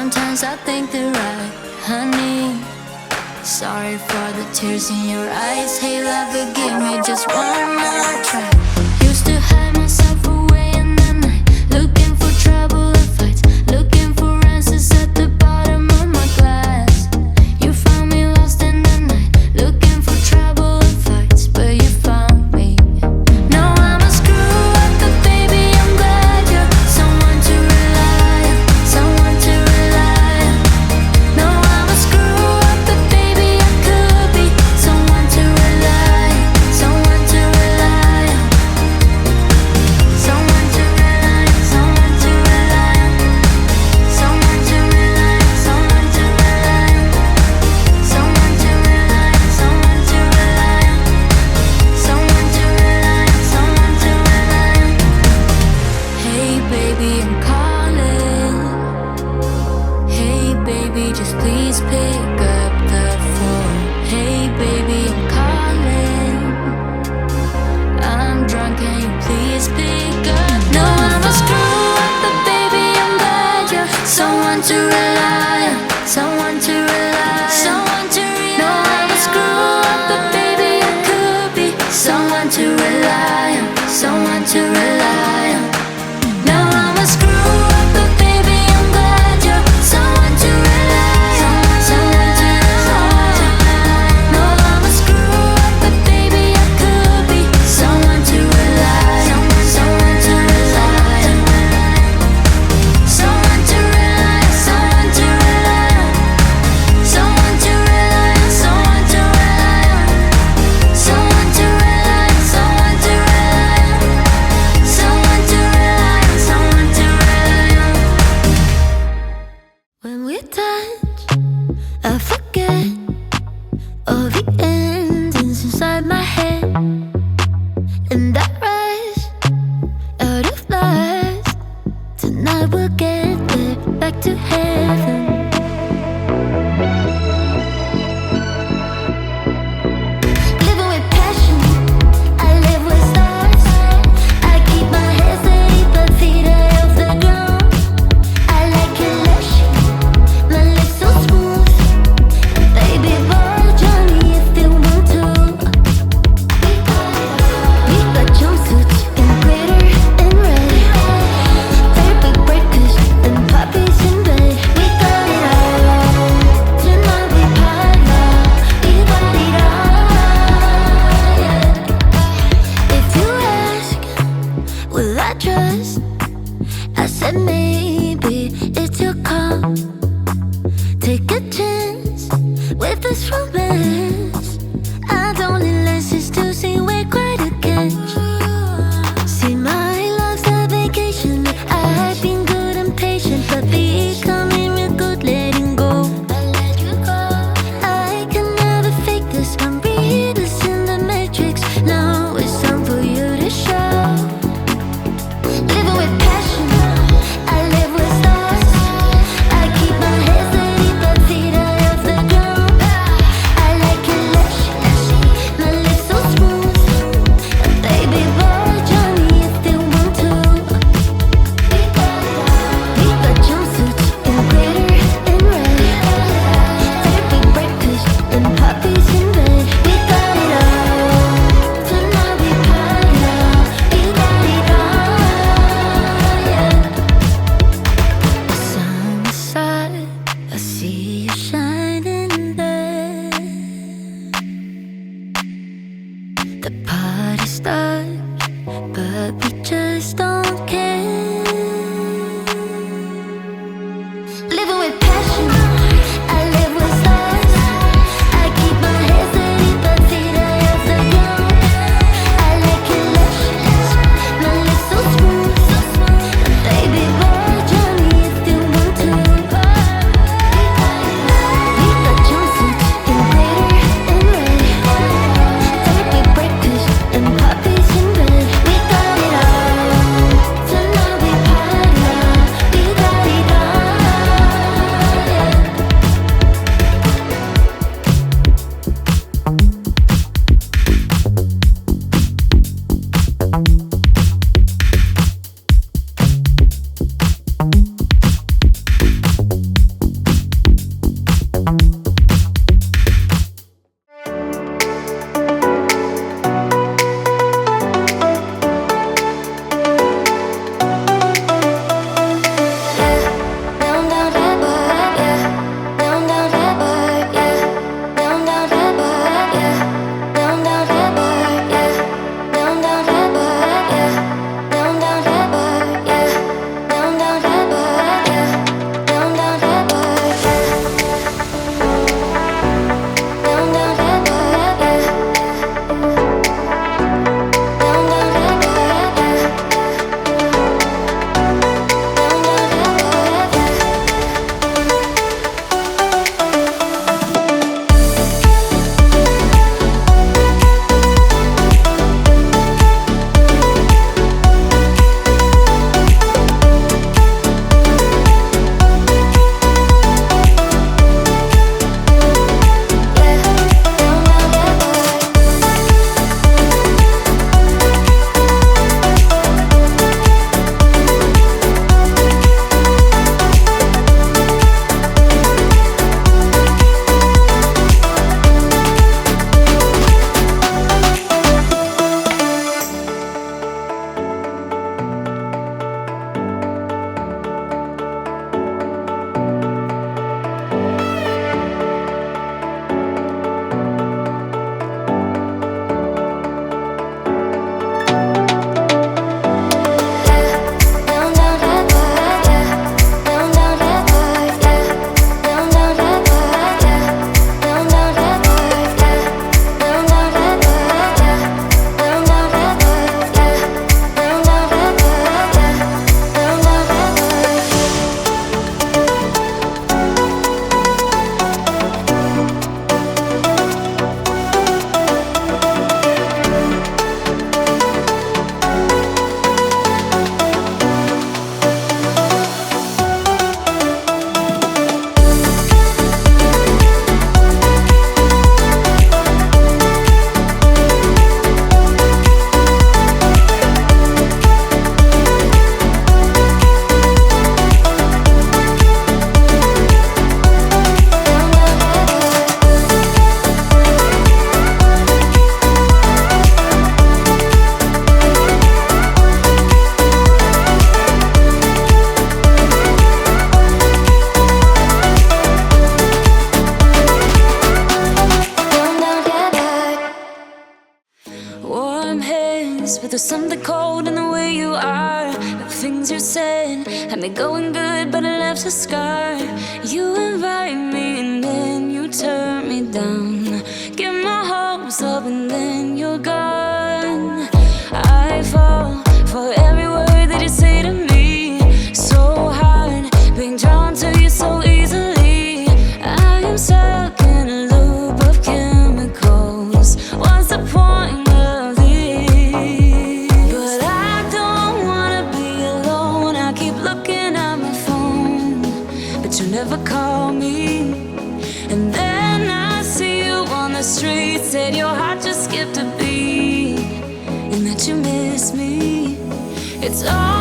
Sometimes I think they're right, honey. Sorry for the tears in your eyes. Hey lover, give me just one more try. Used to hide myself away in the night, looking for trouble and fights, looking for answers at the bottom of my glass. You found me lost in the night, looking for trouble and fights, but you found me. Now I'm a screw up, but baby I'm glad you're someone to rely on, someone to rely on. Now I'm a screw up, but baby I could be someone to rely on, someone to rely on, someone to rely on, someone to rely on, someone to rely on, someone to rely on, someone to rely on, someone to rely on, someone to rely on, someone to rely on. Hey baby, I'm calling. Hey baby, just please pick up the phone. Hey baby, I'm calling. I'm drunk, can you please pick up? No, I'm a screw up, but baby I'm glad you're someone to rely on, someone to rely on, someone to rely on. No, I'm a screw up, but baby I could be someone to rely on, someone to rely on. Now I'm a screw up, but baby I'm glad you're someone to rely on, someone to rely on. No, I'm a screw up, but baby I could be someone to rely on, someone to rely on, someone to rely on, someone to rely on, someone to rely on, someone to rely on, someone to rely on, someone to rely on, someone to rely on, someone to rely on. When we touch, I forget all the endings inside my head, and I rush out of lies. Tonight we'll get there, back to heaven. Living with passion, I live with stars. I keep my head steady, but feet are off the ground. I like it lush, my lips so smooth. but there's something cold in the way you are. The things you said had me going good, but it left a scar. You invite me and then you turn me down. Get my hopes up and then you're gone. I fall for every word that you say to me. So hard being drawn to you so easily. I am stuck in a loop of chemicals. What's the point of this? But I don't wanna be alone. I keep looking at my phone, but you never call me. And then I see you on the street. Said your heart just skipped a beat and that you miss me. It's all